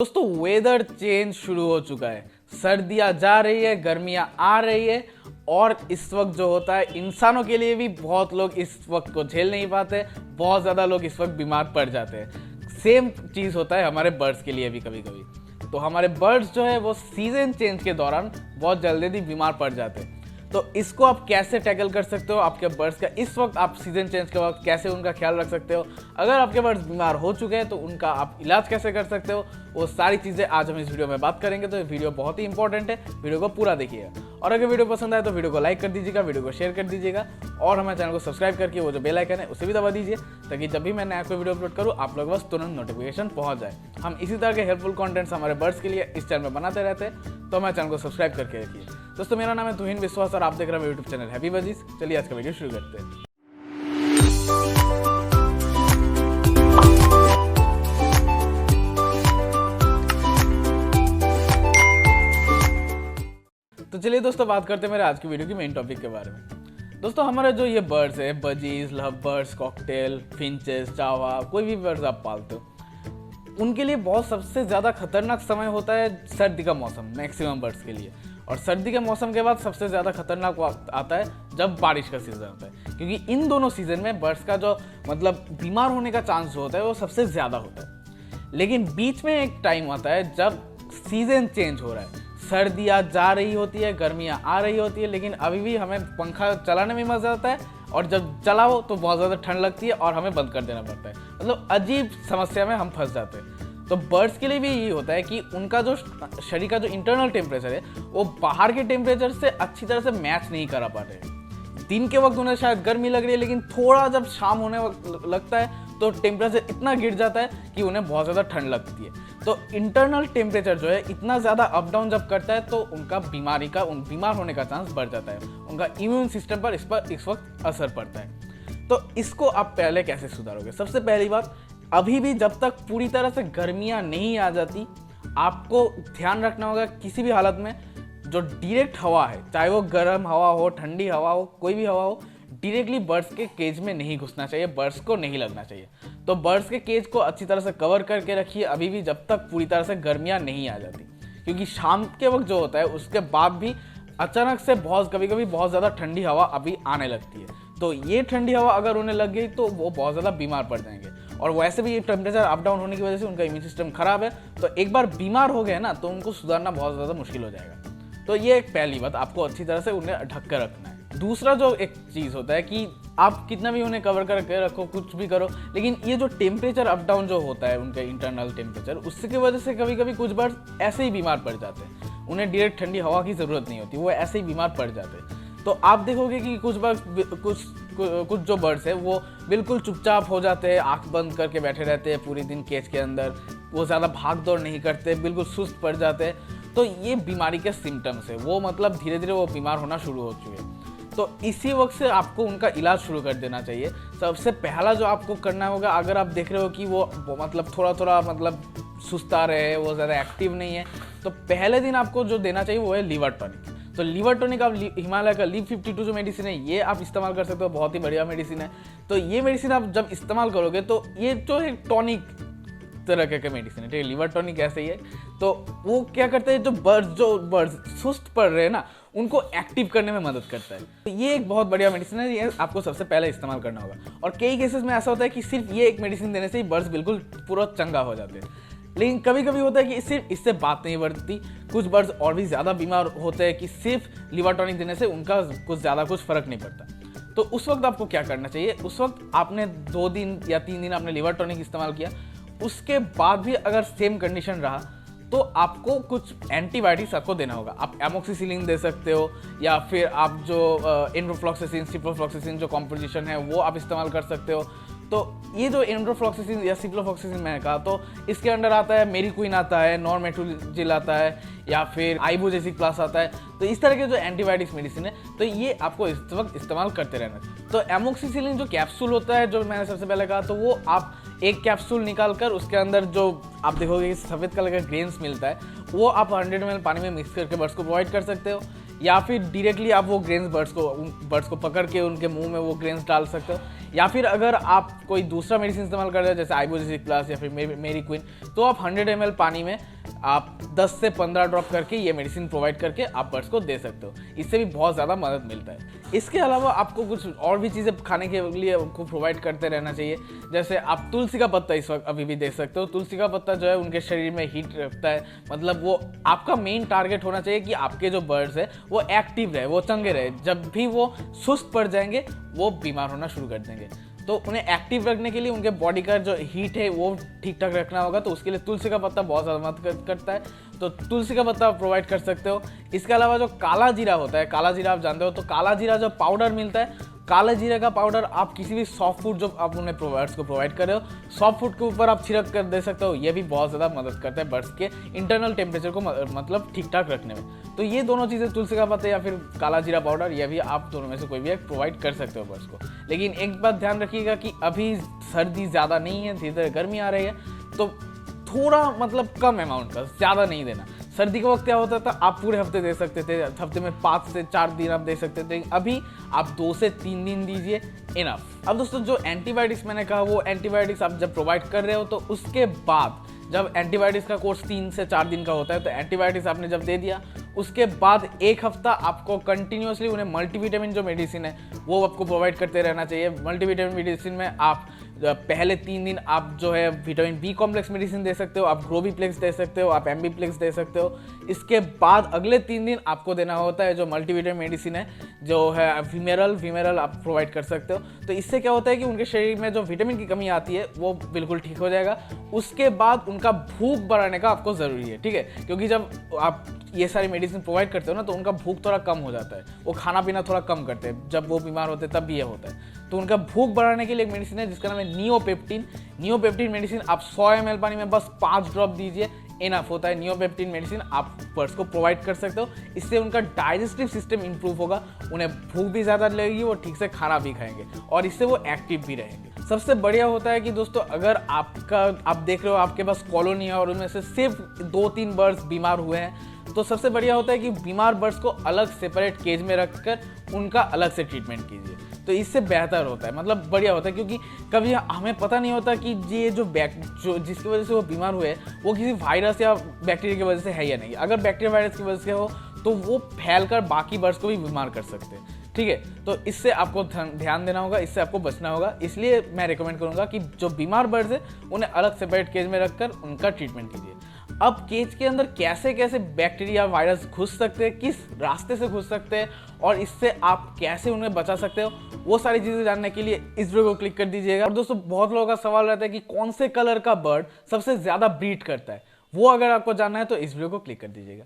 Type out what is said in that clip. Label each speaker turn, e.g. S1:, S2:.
S1: दोस्तों weather change शुरू हो चुका है। सर्दियाँ जा रही है, गर्मियाँ आ रही है और इस वक्त जो होता है इंसानों के लिए भी बहुत लोग इस वक्त को झेल नहीं पाते। बहुत ज़्यादा लोग इस वक्त बीमार पड़ जाते हैं। सेम चीज़ होता है हमारे बर्ड्स के लिए भी कभी कभी। तो हमारे बर्ड्स जो है वो सीजन चेंज के दौरान बहुत जल्दी बीमार पड़ जाते हैं। तो इसको आप कैसे टैकल कर सकते हो आपके बर्ड्स का इस वक्त, आप सीजन चेंज के वक्त कैसे उनका ख्याल रख सकते हो, अगर आपके बर्ड्स बीमार हो चुके हैं तो उनका आप इलाज कैसे कर सकते हो, वो सारी चीज़ें आज हम इस वीडियो में बात करेंगे। तो ये वीडियो बहुत ही इंपॉर्टेंट है, वीडियो को पूरा देखिएगा। और अगर वीडियो पसंद आए तो वीडियो को लाइक कर दीजिएगा, वीडियो को शेयर कर दीजिएगा और हमारे चैनल को सब्सक्राइब करके वो जो बेल आइकन है उसे भी दबा दीजिए, ताकि जब भी मैं नया कोई वीडियो अपलोड करूँ आप लोगों के पास तुरंत नोटिफिकेशन पहुँच जाए। हम इसी तरह के हेल्पफुल कॉन्टेंट्स हमारे बर्ड्स के लिए इस चैनल में बनाते रहते हैं, तो हमारे चैनल को सब्सक्राइब करके रखिए। दोस्तों मेरा नाम है तुहिन विश्वास और आप देख रहे हैं यूट्यूब चैनल हैप्पी बजीज। चलिए आज का वीडियो शुरू करते हैं। तो चलिए दोस्तों बात करते हैं मेरे आज की वीडियो की मेन टॉपिक के बारे में। दोस्तों हमारे जो ये बर्ड्स है, budgies, love birds, cocktail, finches, चावा, कोई भी बर्ड्स आप पालते हो, उनके लिए बहुत सबसे ज़्यादा खतरनाक समय होता है सर्दी का मौसम मैक्सिमम बर्ड्स के लिए। और सर्दी के मौसम के बाद सबसे ज़्यादा खतरनाक वक्त आता है जब बारिश का सीज़न होता है, क्योंकि इन दोनों सीज़न में बर्ड्स का जो बीमार होने का चांस जो होता है वो सबसे ज़्यादा होता है। लेकिन बीच में एक टाइम आता है जब सीज़न चेंज हो रहा है, सर्दियाँ जा रही होती है, गर्मियाँ आ रही होती है, लेकिन अभी भी हमें पंखा चलाने में मज़ा आता है और जब चलाओ तो बहुत ज़्यादा ठंड लगती है और हमें बंद कर देना पड़ता है। अजीब समस्या में हम फंस जाते हैं। तो बर्ड्स के लिए भी यही होता है कि उनका जो शरीर का जो इंटरनल टेम्परेचर है वो बाहर के टेम्परेचर से अच्छी तरह से मैच नहीं करा पाते। दिन के वक्त उन्हें शायद गर्मी लग रही है, लेकिन थोड़ा जब शाम होने वक्त लगता है तो टेम्परेचर इतना गिर जाता है कि उन्हें बहुत ज़्यादा ठंड लगती है। तो इंटरनल टेम्परेचर जो है इतना ज़्यादा अप डाउन जब करता है तो उनका बीमार होने का चांस बढ़ जाता है। उनका इम्यून सिस्टम पर इस वक्त असर पड़ता है। तो इसको आप पहले कैसे सुधारोगे? सबसे पहली बात, अभी भी जब तक पूरी तरह से गर्मियाँ नहीं आ जाती, आपको ध्यान रखना होगा किसी भी हालत में जो डायरेक्ट हवा है, चाहे वो गर्म हवा हो, ठंडी हवा हो, कोई भी हवा हो, डायरेक्टली बर्ड्स के केज में नहीं घुसना चाहिए, बर्ड्स को नहीं लगना चाहिए। तो बर्ड्स के केज को अच्छी तरह से कवर करके रखिए अभी भी, जब तक पूरी तरह से गर्मियाँ नहीं आ जाती। क्योंकि शाम के वक्त जो होता है उसके बाद भी अचानक से कभी कभी बहुत ज़्यादा ठंडी हवा अभी आने लगती है। तो ये ठंडी हवा अगर उन्हें लग गई तो वो बहुत ज़्यादा बीमार पड़ जाएंगे। और वैसे भी ये टेम्परेचर अप डाउन होने की वजह से उनका इम्यून सिस्टम खराब है, तो एक बार बीमार हो गए ना तो उनको सुधारना बहुत ज़्यादा मुश्किल हो जाएगा। तो ये एक पहली बात, आपको अच्छी तरह से उन्हें ढक कर रखना है। दूसरा जो एक चीज़ होता है कि आप कितना भी उन्हें कवर करके रखो, कुछ भी करो, लेकिन ये जो टेम्परेचर अप डाउन जो होता है उनका इंटरनल टेम्परेचर, उसकी वजह से कभी कभी कुछ बर्ड्स ऐसे ही बीमार पड़ जाते हैं। उन्हें डायरेक्ट ठंडी हवा की ज़रूरत नहीं होती, वो ऐसे ही बीमार पड़ जाते हैं। तो आप देखोगे कि कुछ जो बर्ड्स है वो बिल्कुल चुपचाप हो जाते हैं, आंख बंद करके बैठे रहते हैं पूरी दिन केज के अंदर, वो ज़्यादा भाग दौड़ नहीं करते, बिल्कुल सुस्त पड़ जाते हैं। तो ये बीमारी के सिम्टम्स है, वो धीरे धीरे वो बीमार होना शुरू हो चुके हैं। तो इसी वक्त से आपको उनका इलाज शुरू कर देना चाहिए। सबसे पहला जो आपको करना होगा, अगर आप देख रहे हो कि वो थोड़ा सुस्ता रहे, वो ज़्यादा एक्टिव नहीं है, तो पहले दिन आपको जो देना चाहिए वो है लीवर टॉनिक। तो लीवर टॉनिक आप हिमालय का लीव 52 जो मेडिसिन है ये आप इस्तेमाल कर सकते हो, बहुत ही बढ़िया मेडिसिन है। तो ये मेडिसिन आप जब इस्तेमाल करोगे तो ये जो है टॉनिक तरह के मेडिसिन है, ठीक है, लीवर टॉनिक ऐसे ही है। तो वो क्या करते हैं, जो बर्ड्स सुस्त पड़ रहे हैं ना, उनको एक्टिव करने में मदद करता है। तो ये एक बहुत बढ़िया मेडिसिन है, ये आपको सबसे पहले इस्तेमाल करना होगा। और कई केसेस में ऐसा होता है कि सिर्फ ये एक मेडिसिन देने से ही बर्ड्स बिल्कुल पूरा चंगा हो जाते हैं। लेकिन कभी कभी होता है कि सिर्फ इससे बात नहीं बढ़ती, कुछ बर्ड्स और भी ज़्यादा बीमार होते हैं कि सिर्फ लीवर टॉनिक देने से उनका कुछ फ़र्क नहीं पड़ता। तो उस वक्त आपको क्या करना चाहिए, उस वक्त आपने 2 दिन या 3 दिन आपने लीवर टॉनिक इस्तेमाल किया, उसके बाद भी अगर सेम कंडीशन रहा तो आपको कुछ एंटीबायोटिक्स आपको देना होगा। आप एमोक्सिसिलिन दे सकते हो, या फिर आप जो एंड्रोफ्लॉक्सासिन, सिप्रोफ्लॉक्सासिन जो कॉम्पोजिशन है वो आप इस्तेमाल कर सकते हो। तो ये जो एंड्रोफ्लॉक्सासिन या सिप्रोफ्लॉक्सासिन मैंने कहा, तो इसके अंडर आता है मेरिक्विन आता है, नॉर्मेट्रोजिल आता है, या फिर आइबोजेसिक प्लस आता है। तो इस तरह के जो एंटीबायोटिक्स मेडिसिन है तो ये आपको इस वक्त इस्तेमाल करते रहना। तो एमोक्सिसिलिन जो कैप्सूल होता है, जो मैंने सबसे पहले कहा, तो वो आप एक कैप्सूल निकाल कर उसके अंदर जो आप देखोगे सफ़ेद कलर का ग्रेन्स मिलता है, वो आप 100 ml पानी में मिक्स करके बर्ड्स को प्रोवाइड कर सकते हो, या फिर डायरेक्टली आप वो ग्रेन्स बर्ड्स को पकड़ के उनके मुंह में वो ग्रेन्स डाल सकते हो। या फिर अगर आप कोई दूसरा मेडिसिन इस्तेमाल कर रहे हैं जैसे आइबोजेसिक प्लस या फिर मेरी क्वीन, तो आप 100 ml पानी में आप 10 से 15 ड्रॉप करके ये मेडिसिन प्रोवाइड करके आप बर्ड्स को दे सकते हो। इससे भी बहुत ज़्यादा मदद मिलता है। इसके अलावा आपको कुछ और भी चीज़ें खाने के लिए उनको प्रोवाइड करते रहना चाहिए। जैसे आप तुलसी का पत्ता इस वक्त अभी भी दे सकते हो। तुलसी का पत्ता जो है उनके शरीर में हीट रखता है, मतलब वो आपका मेन टारगेट होना चाहिए कि आपके जो बर्ड्स है वो एक्टिव रहे, वो चंगे रहे। जब भी वो सुस्त पड़ जाएंगे वो बीमार होना शुरू कर देंगे। तो उन्हें एक्टिव रखने के लिए उनके बॉडी का जो हीट है वो ठीक ठाक रखना होगा, तो उसके लिए तुलसी का पत्ता बहुत ज़्यादा मदद करता है। तो तुलसी का पत्ता प्रोवाइड कर सकते हो। इसके अलावा जो काला जीरा होता है, काला जीरा आप जानते हो, तो काला जीरा जो पाउडर मिलता है, काला जीरे का पाउडर आप किसी भी सॉफ्ट फूड जो आप उन्हें बर्ड्स को प्रोवाइड कर रहे हो, सॉफ्ट फूड के ऊपर आप छिड़क कर दे सकते हो। ये भी बहुत ज़्यादा मदद करता है बर्ड्स के इंटरनल टेम्परेचर को मतलब ठीक ठाक रखने में। तो ये दोनों चीज़ें, तुलसी का पत्ता या फिर काला जीरा पाउडर, ये भी आप दोनों में से कोई भी एक प्रोवाइड कर सकते हो बर्ड्स को। लेकिन एक बात ध्यान रखिएगा कि अभी सर्दी ज़्यादा नहीं है, धीरे धीरे गर्मी आ रही है, तो थोड़ा मतलब कम अमाउंट का, ज़्यादा नहीं देना। सर्दी के वक्त क्या होता था, आप पूरे हफ्ते दे सकते थे, हफ्ते में 5 से 4 दिन आप दे सकते थे। अभी आप 2 से 3 दिन दीजिए, इनफ। अब दोस्तों जो एंटीबायोटिक्स मैंने कहा, वो एंटीबायोटिक्स आप जब प्रोवाइड कर रहे हो तो उसके बाद जब एंटीबायोटिक्स का कोर्स 3 से 4 दिन का होता है, तो एंटीबायोटिक्स आपने जब दे दिया उसके बाद 1 हफ्ता आपको कंटिन्यूसली उन्हें मल्टीविटामिन जो मेडिसिन है वो आपको प्रोवाइड करते रहना चाहिए। मल्टीविटामिन मेडिसिन में आप पहले 3 दिन आप जो है विटामिन बी कॉम्प्लेक्स मेडिसिन दे सकते हो, आप ग्रोबीप्लेक्स दे सकते हो, आप एम्बीप्लेक्स दे सकते हो। इसके बाद अगले 3 दिन आपको देना होता है जो मल्टीविटामिन मेडिसिन है, जो है विमेरल आप प्रोवाइड कर सकते हो। तो इससे क्या होता है कि उनके शरीर में जो विटामिन की कमी आती है वो बिल्कुल ठीक हो जाएगा। उसके बाद उनका भूख बढ़ाने का आपको ज़रूरी है, ठीक है, क्योंकि जब आप ये सारी मेडिसिन प्रोवाइड करते हो ना, तो उनका भूख थोड़ा कम हो जाता है, वो खाना पीना थोड़ा कम करते हैं। जब वो बीमार होते हैं तब भी ये होता है। तो उनका भूख बढ़ाने के लिए एक मेडिसिन है जिसका नाम है नियोपेप्टिन। नियोपेप्टिन मेडिसिन आप 100 ml पानी में बस 5 ड्रॉप दीजिए, इनफ होता है। नियोपेप्टिन मेडिसिन आप बर्ड्स को प्रोवाइड कर सकते हो। इससे उनका डाइजेस्टिव सिस्टम इंप्रूव होगा, उन्हें भूख भी ज़्यादा लगेगी, वो ठीक से खाना भी खाएंगे और इससे वो एक्टिव भी रहेंगे। सबसे बढ़िया होता है कि दोस्तों अगर आप देख रहे हो आपके पास कॉलोनी है और उनमें से सिर्फ 2-3 बर्ड्स बीमार हुए हैं, तो सबसे बढ़िया होता है कि बीमार बर्ड्स को अलग सेपरेट केज में रखकर उनका अलग से ट्रीटमेंट कीजिए। तो इससे बेहतर होता है, मतलब बढ़िया होता है, क्योंकि कभी हमें पता नहीं होता कि ये जो जिसकी वजह से वो बीमार हुए हैं वो किसी वायरस या बैक्टीरिया की वजह से है या नहीं। अगर बैक्टीरिया वायरस की वजह से हो तो वो फैलकर बाकी बर्ड्स को भी बीमार कर सकते हैं, ठीक है। तो इससे आपको ध्यान देना होगा, इससे आपको बचना होगा। इसलिए मैं रिकमेंड करूंगा कि जो बीमार बर्ड्स है उन्हें अलग सेपरेट केज में रखकर उनका ट्रीटमेंट कीजिए। अब केज के अंदर कैसे कैसे बैक्टीरिया वायरस घुस सकते हैं, किस रास्ते से घुस सकते हैं और इससे आप कैसे उन्हें बचा सकते हो, वो सारी चीज़ें जानने के लिए इस वीडियो को क्लिक कर दीजिएगा। और दोस्तों बहुत लोगों का सवाल रहता है कि कौन से कलर का बर्ड सबसे ज़्यादा ब्रीड करता है, वो अगर आपको जानना है तो इस वीडियो को क्लिक कर दीजिएगा।